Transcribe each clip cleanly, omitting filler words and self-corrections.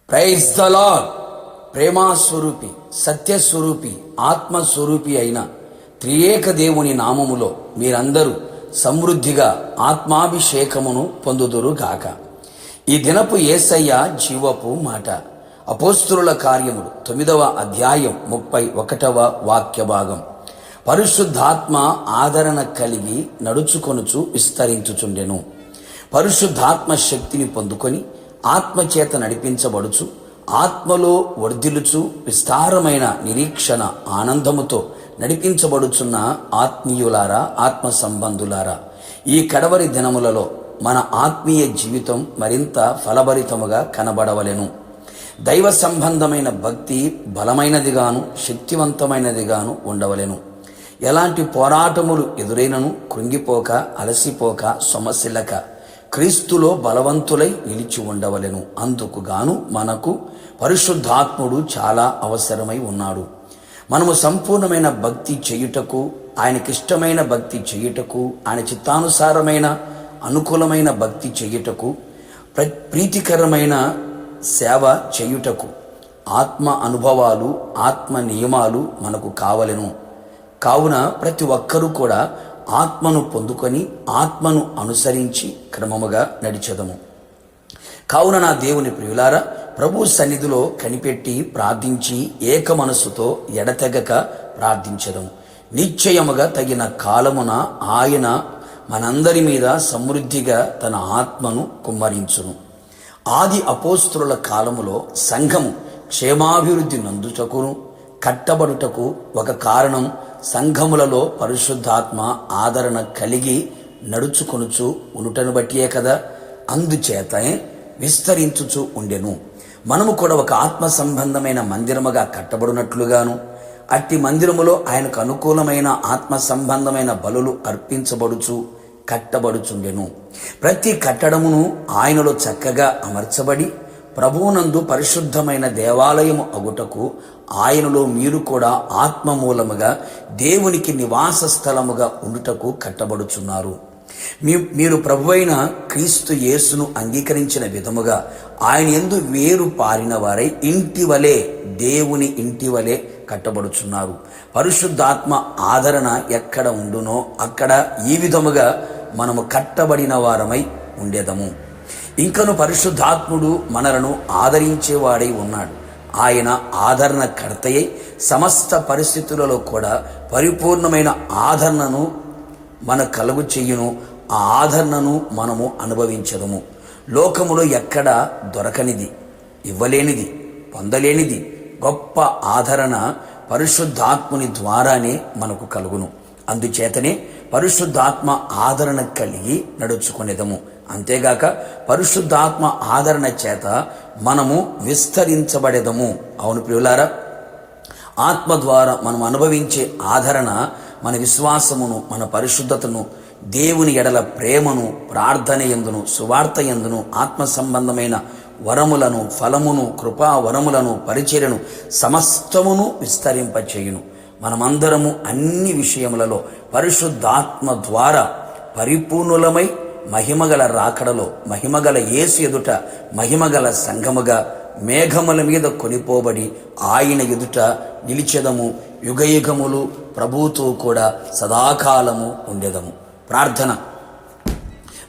Praise the lord. ప్రేమాస్వరూపి, సత్యస్వరూపి, ఆత్మస్వరూపి అయిన త్రియేక దేవుని నామములో మీరందరూ సమృద్ధిగా ఆత్మాభిషేకమును పొందుదురుగాక. ఈ దినపు యేసయ్య జీవపు మాట. అపోస్తుల కార్యములు 9వ అధ్యాయం 31వ వాక్య భాగం. పరిశుద్ధాత్మ ఆదరణ కలిగి నడుచుకొనుచు విస్తరించుచుండెను. పరిశుద్ధాత్మ శక్తిని పొందుకొని ఆత్మచేత నడిపించబడుచు ఆత్మలో వర్ధిల్లుచు విస్తారమైన నిరీక్షణ ఆనందముతో నడిపించబడుచున్న ఆత్మీయులారా, ఆత్మ సంబంధులారా, ఈ కడవరి దినములలో మన ఆత్మీయ జీవితం మరింత ఫలభరితముగా కనబడవలెను. దైవ సంబంధమైన భక్తి బలమైనదిగాను శక్తివంతమైనదిగాను ఉండవలెను. ఎలాంటి పోరాటములు ఎదురైనను కృంగిపోక, అలసిపోక, సొమసిల్లక క్రీస్తులో బలవంతులై నిలిచి ఉండవలెను. అందుకు గాను మనకు పరిశుద్ధాత్ముడు చాలా అవసరమై ఉన్నాడు. మనము సంపూర్ణమైన భక్తి చేయుటకు, ఆయనకిష్టమైన భక్తి చేయుటకు, ఆయన చిత్తానుసారమైన అనుకూలమైన భక్తి చేయుటకు, ప్రీతికరమైన సేవ చేయుటకు ఆత్మ అనుభవాలు, ఆత్మ నియమాలు మనకు కావలెను. కావున ప్రతి ఒక్కరూ కూడా ఆత్మను పొందుకొని ఆత్మను అనుసరించి క్రమముగా నడిచెదము. కావున నా దేవుని ప్రియులారా, ప్రభు సన్నిధిలో కనిపెట్టి ప్రార్థించి ఏక మనస్సుతో ఎడతెగక ప్రార్థించెదము. నిశ్చయముగా తగిన కాలమున ఆయన మనందరి మీద సమృద్ధిగా తన ఆత్మను కుమ్మరించును. ఆది అపోస్తుల కాలములో సంఘము క్షేమాభివృద్ధి నందుటకును కట్టబడుటకు ఒక కారణం సంఘములలో పరిశుద్ధాత్మ ఆదరణ కలిగి నడుచుకొనుచు ఉండుటను బట్టియే కదా. అందుచేతనే విస్తరించుచు ఉండెను. మనము కూడా ఒక ఆత్మ సంబంధమైన మందిరముగా కట్టబడినట్లుగాను, అట్టి మందిరములో ఆయనకు అనుకూలమైన ఆత్మ సంబంధమైన బలులు అర్పించబడుచు కట్టబడుచుండెను. ప్రతి కట్టడమును ఆయనలో చక్కగా అమర్చబడి ప్రభువునందు పరిశుద్ధమైన దేవాలయము అగుటకు ఆయనలో మీరు కూడా ఆత్మ మూలముగా దేవునికి నివాస స్థలముగా ఉండుటకు కట్టబడుచున్నారు. మీరు ప్రభువైన క్రీస్తు యేసును అంగీకరించిన విధముగా ఆయన యందు వేరు పారిన వారై ఇంటి వలె, దేవుని ఇంటి వలె కట్టబడుచున్నారు. పరిశుద్ధాత్మ ఆదరణ ఎక్కడ ఉండునో అక్కడ ఈ విధముగా మనము కట్టబడిన వారమై ఉండేదము. ఇంకను పరిశుద్ధాత్ముడు మనలను ఆదరించేవాడై ఉన్నాడు. ఆయన ఆదరణ కర్తయ్యై సమస్త పరిస్థితులలో కూడా పరిపూర్ణమైన ఆదరణను మన కలుగు చెయ్యును. ఆ ఆదరణను మనము అనుభవించదము. లోకములో ఎక్కడ దొరకనిది, ఇవ్వలేనిది, పొందలేనిది గొప్ప ఆదరణ పరిశుద్ధాత్ముని ద్వారానే మనకు కలుగును. అందుచేతనే పరిశుద్ధాత్మ ఆదరణ కలిగి నడుచుకునేదము. అంతేగాక పరిశుద్ధాత్మ ఆదరణ చేత మనము విస్తరించబడేదము. అవును ప్రియులారా, ఆత్మ ద్వారా మనం అనుభవించే ఆదరణ మన విశ్వాసమును, మన పరిశుద్ధతను, దేవుని ఎడల ప్రేమను, ప్రార్థన యందును, సువార్త యందును, ఆత్మ సంబంధమైన వరములను, ఫలమును, కృపా వరములను, పరిచర్యను సమస్తమును విస్తరింపచేయును. మనమందరము అన్ని విషయములలో పరిశుద్ధాత్మ ద్వారా పరిపూర్ణులమై మహిమగల రాకడలో, మహిమగల యేసు ఎదుట మహిమగల సంఘముగా మేఘముల మీద కొనిపోబడి ఆయన ఎదుట నిలిచెదము. యుగయుగములు ప్రభువుతో కూడా సదాకాలము ఉండేదము. ప్రార్థన.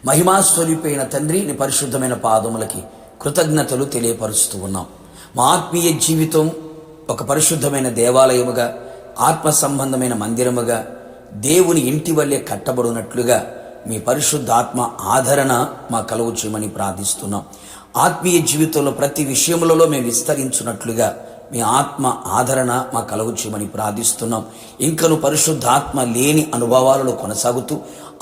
మహిమాస్వరూపైన తండ్రి, నీ పరిశుద్ధమైన పాదములకి కృతజ్ఞతలు తెలియపరుస్తూ ఉన్నాం. మా ఆత్మీయ జీవితం ఒక పరిశుద్ధమైన దేవాలయముగా, ఆత్మ సంబంధమైన మందిరముగా, దేవుని ఇంటి వల్లే కట్టబడినట్లుగా మీ పరిశుద్ధాత్మ ఆదరణ మా కలుగు చేయమని ప్రార్థిస్తున్నాం. ఆత్మీయ జీవితంలో ప్రతి విషయములలో మేము విస్తరించున్నట్లుగా మీ ఆత్మ ఆదరణ మా కలుగు చేయమని ప్రార్థిస్తున్నాం. ఇంకను పరిశుద్ధాత్మ లేని అనుభవాలలో కొనసాగుతూ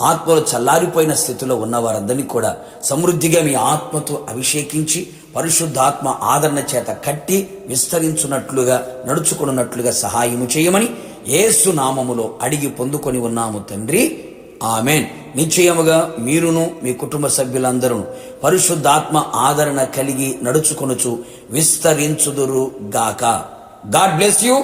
ఆత్మలో చల్లారిపోయిన స్థితిలో ఉన్న వారందరినీ కూడా సమృద్ధిగా మీ ఆత్మతో అభిషేకించి పరిశుద్ధాత్మ ఆదరణ చేత కట్టి విస్తరించున్నట్లుగా, నడుచుకున్నట్లుగా సహాయము చేయమని యేసు నామములో అడిగి పొందుకొని ఉన్నాము తండ్రి. ఆమెన్. నిశ్చయముగా మీరును మీ కుటుంబ సభ్యులందరూ పరిశుద్ధాత్మ ఆదరణ కలిగి నడుచుకొనుచు విస్తరించుదురు గాక. God bless you.